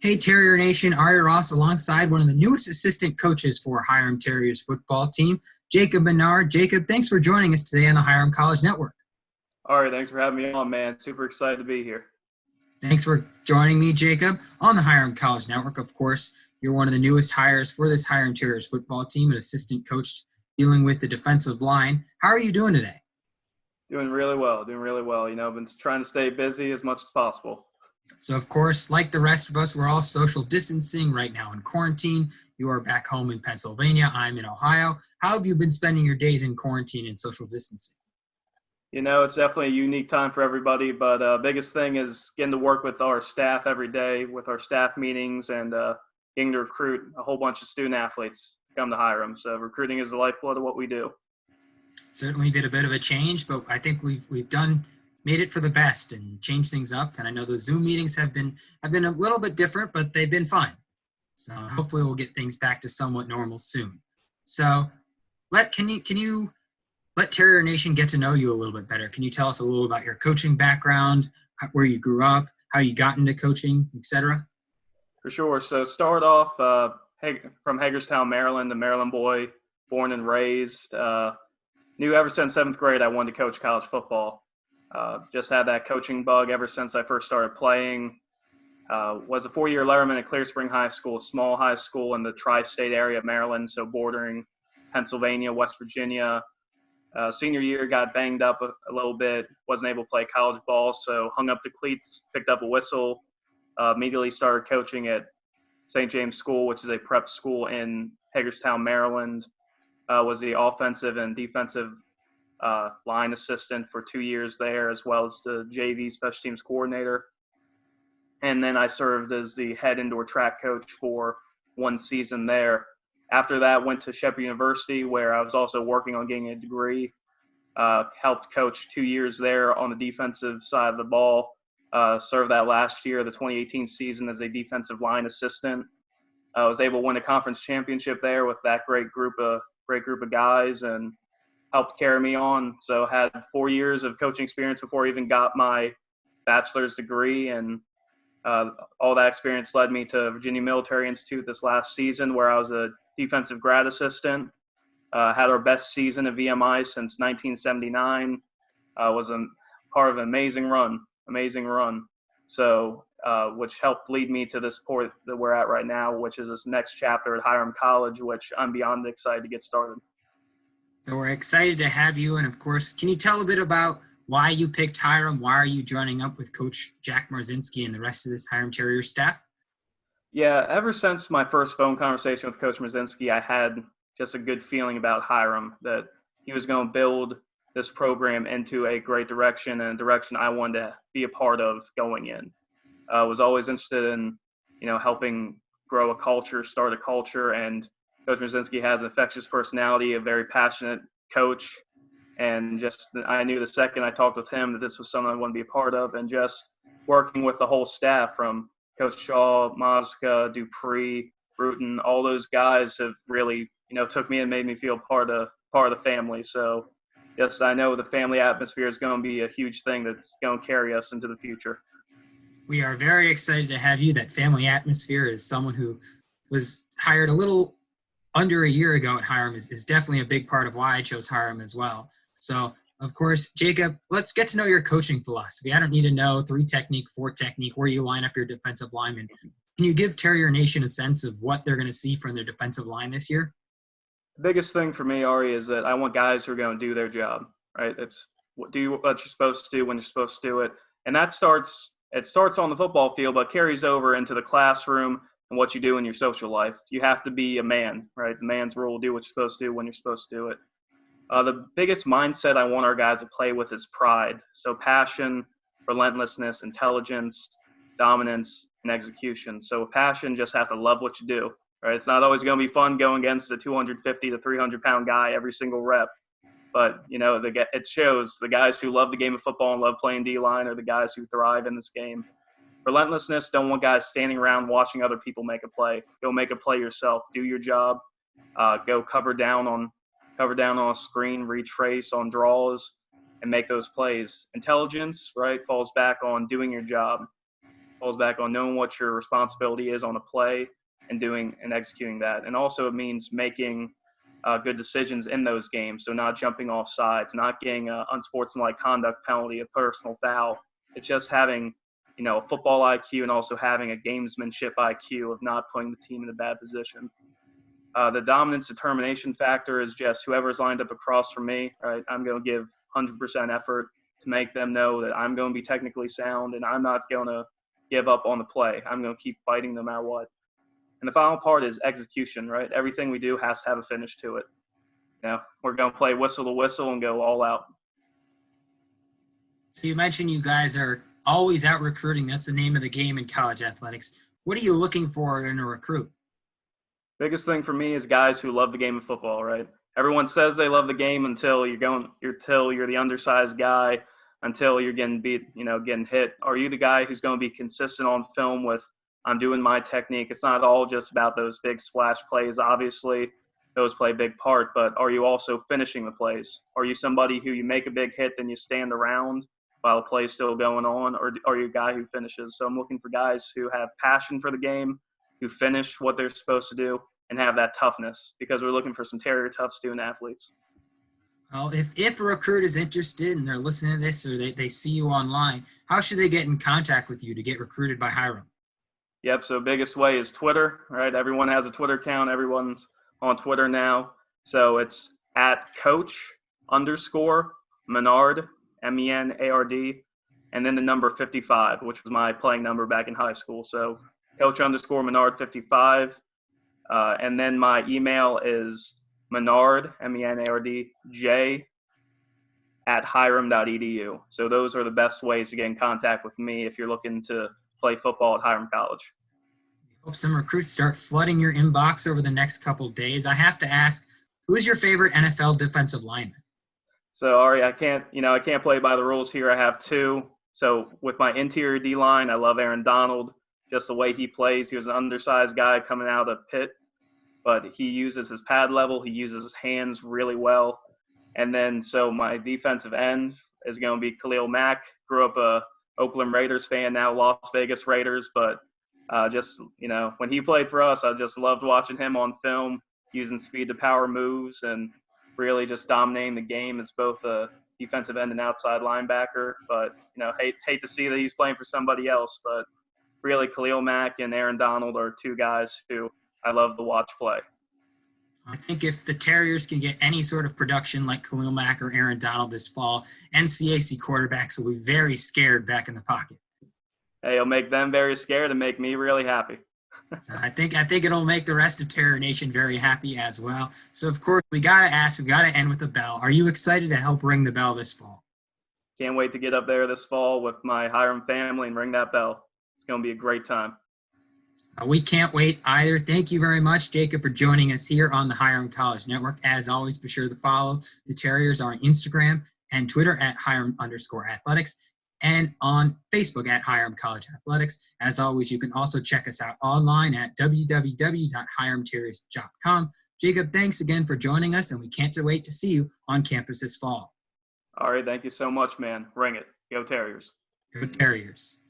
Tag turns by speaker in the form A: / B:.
A: Hey, Terrier Nation, Ari Ross alongside one of the newest assistant coaches for Hiram Terriers football team, Jacob Menard. Jacob, thanks for joining us today on the Hiram College Network.
B: All right, thanks for having me on, man. Super excited to be here.
A: Thanks for joining me, Jacob, on the Hiram College Network. Of course, you're one of the newest hires for this Hiram Terriers football team, an assistant coach dealing with the defensive line. How are you doing today?
B: Doing really well. I've been trying to stay busy as much as possible.
A: So, of course, like the rest of us, we're all social distancing right now in quarantine. You are back home in Pennsylvania. I'm in Ohio. How have you been spending your days in quarantine and social distancing?
B: It's definitely a unique time for everybody, but biggest thing is getting to work with our staff every day with our staff meetings and getting to recruit a whole bunch of student athletes to come to Hiram. So recruiting is the lifeblood of what we do.
A: Certainly been a bit of a change, but I think we've made it for the best and changed things up. And I know those Zoom meetings have been a little bit different, but they've been fun. So hopefully we'll get things back to somewhat normal soon. So can you let Terrier Nation get to know you a little bit better? Can you tell us a little about your coaching background, where you grew up, how you got into coaching, etc.?
B: For sure. So start off from Hagerstown, Maryland, a Maryland boy, born and raised. Knew ever since 7th grade I wanted to coach college football. Just had that coaching bug ever since I first started playing. Was a 4-year lineman at Clear Spring High School, a small high school in the tri-state area of Maryland, so bordering Pennsylvania, West Virginia. Senior year, got banged up a little bit, wasn't able to play college ball, so hung up the cleats, picked up a whistle, immediately started coaching at St. James School, which is a prep school in Hagerstown, Maryland. Was the offensive and defensive line assistant for 2 years there, as well as the JV special teams coordinator. And then I served as the head indoor track coach for 1 season there. After that, went to Shepherd University, where I was also working on getting a degree. Helped coach 2 years there on the defensive side of the ball. Served that last year, the 2018 season, as a defensive line assistant. I was able to win a conference championship there with that great group of guys, and helped carry me on. So had 4 years of coaching experience before I even got my bachelor's degree, and all that experience led me to Virginia Military Institute this last season, where I was a defensive grad assistant. Had our best season of VMI since 1979. Was a part of an amazing run. So, which helped lead me to this point that we're at right now, which is this next chapter at Hiram College, which I'm beyond excited to get started.
A: So we're excited to have you. And of course, can you tell a bit about why you picked Hiram? Why are you joining up with Coach Jack Marzinski and the rest of this Hiram Terrier staff?
B: Yeah, ever since my first phone conversation with Coach Marzinski, I had just a good feeling about Hiram, that he was going to build this program into a great direction, and a direction I wanted to be a part of going in. I was always interested in, helping grow a culture, start a culture, and Coach Marzinski has an infectious personality, a very passionate coach, and just I knew the second I talked with him that this was something I wanted to be a part of, and just working with the whole staff from Coach Shaw, Mazka, Dupree, Bruton, all those guys have really, took me and made me feel part of the family. So, yes, I know the family atmosphere is going to be a huge thing that's going to carry us into the future.
A: We are very excited to have you. That family atmosphere, is someone who was hired a little under a year ago at Hiram, is definitely a big part of why I chose Hiram as well. So, of course, Jacob, let's get to know your coaching philosophy. I don't need to know 3 technique, 4 technique, where you line up your defensive linemen. Can you give Terrier Nation a sense of what they're going to see from their defensive line this year?
B: The biggest thing for me, Ari, is that I want guys who are going to do their job, right? It's do what you're supposed to do when you're supposed to do it. And it starts on the football field, but carries over into the classroom and what you do in your social life. You have to be a man, right? The man's rule, do what you're supposed to do when you're supposed to do it. The biggest mindset I want our guys to play with is pride. So passion, relentlessness, intelligence, dominance, and execution. So passion, just have to love what you do, right? It's not always going to be fun going against a 250 to 300-pound guy every single rep. But, it shows the guys who love the game of football and love playing D-line are the guys who thrive in this game. Relentlessness, don't want guys standing around watching other people make a play. Go make a play yourself. Do your job. Go cover down on a screen, retrace on draws, and make those plays. Intelligence, right, falls back on doing your job. falls back on knowing what your responsibility is on a play and doing and executing that. And also it means making good decisions in those games. So not jumping off sides, not getting an unsportsmanlike conduct penalty, a personal foul. It's just having, a football IQ and also having a gamesmanship IQ of not putting the team in a bad position. The dominance determination factor is just whoever's lined up across from me, right? I'm going to give 100% effort to make them know that I'm going to be technically sound and I'm not going to give up on the play. I'm going to keep fighting no matter what. And the final part is execution, right? Everything we do has to have a finish to it. We're going to play whistle to whistle and go all out.
A: So you mentioned you guys are always out recruiting. That's the name of the game in college athletics. What are you looking for in a recruit?
B: Biggest thing for me is guys who love the game of football, right? Everyone says they love the game until you're the undersized guy, until you're getting beat, getting hit. Are you the guy who's going to be consistent on film with, I'm doing my technique? It's not all just about those big splash plays. Obviously, those play a big part, but are you also finishing the plays? Are you somebody who you make a big hit, then you stand around while the play's still going on, or are you a guy who finishes? So I'm looking for guys who have passion for the game, who finish what they're supposed to do, and have that toughness, because we're looking for some terrier tough student athletes.
A: Well, if a recruit is interested and they're listening to this or they see you online, how should they get in contact with you to get recruited by Hiram?
B: Yep, so biggest way is Twitter, right? Everyone has a Twitter account. Everyone's on Twitter now. So it's at coach_Menard, MENARD, and then the number 55, which was my playing number back in high school. So coach_Menard 55. And then my email is Menard, MENARD, J @hiram.edu. So those are the best ways to get in contact with me if you're looking to play football at Hiram College.
A: Hope some recruits start flooding your inbox over the next couple days. I have to ask, who's your favorite NFL defensive lineman?
B: So Ari, I can't play by the rules here. I have two. So with my interior D line, I love Aaron Donald. Just the way he plays. He was an undersized guy coming out of Pitt, but he uses his pad level. He uses his hands really well. And then so my defensive end is going to be Khalil Mack. Grew up a Oakland Raiders fan, now Las Vegas Raiders. But when he played for us, I just loved watching him on film, using speed to power moves and really just dominating the game as both a defensive end and outside linebacker. But, hate to see that he's playing for somebody else. But really, Khalil Mack and Aaron Donald are two guys who I love to watch play.
A: I think if the Terriers can get any sort of production like Khalil Mack or Aaron Donald this fall, NCAC quarterbacks will be very scared back in the pocket.
B: Hey, it'll make them very scared and make me really happy.
A: So I think it'll make the rest of Terrier Nation very happy as well. So, of course, we got to end with a bell. Are you excited to help ring the bell this fall?
B: Can't wait to get up there this fall with my Hiram family and ring that bell. It's going to be a great time.
A: We can't wait either. Thank you very much, Jacob, for joining us here on the Hiram College Network. As always, be sure to follow the Terriers on Instagram and Twitter at Hiram_athletics and on Facebook at Hiram College Athletics. As always, you can also check us out online at www.hiramterriers.com. Jacob, thanks again for joining us, and we can't wait to see you on campus this fall.
B: All right, thank you so much, man. Ring it. Go Terriers.
A: Go Terriers.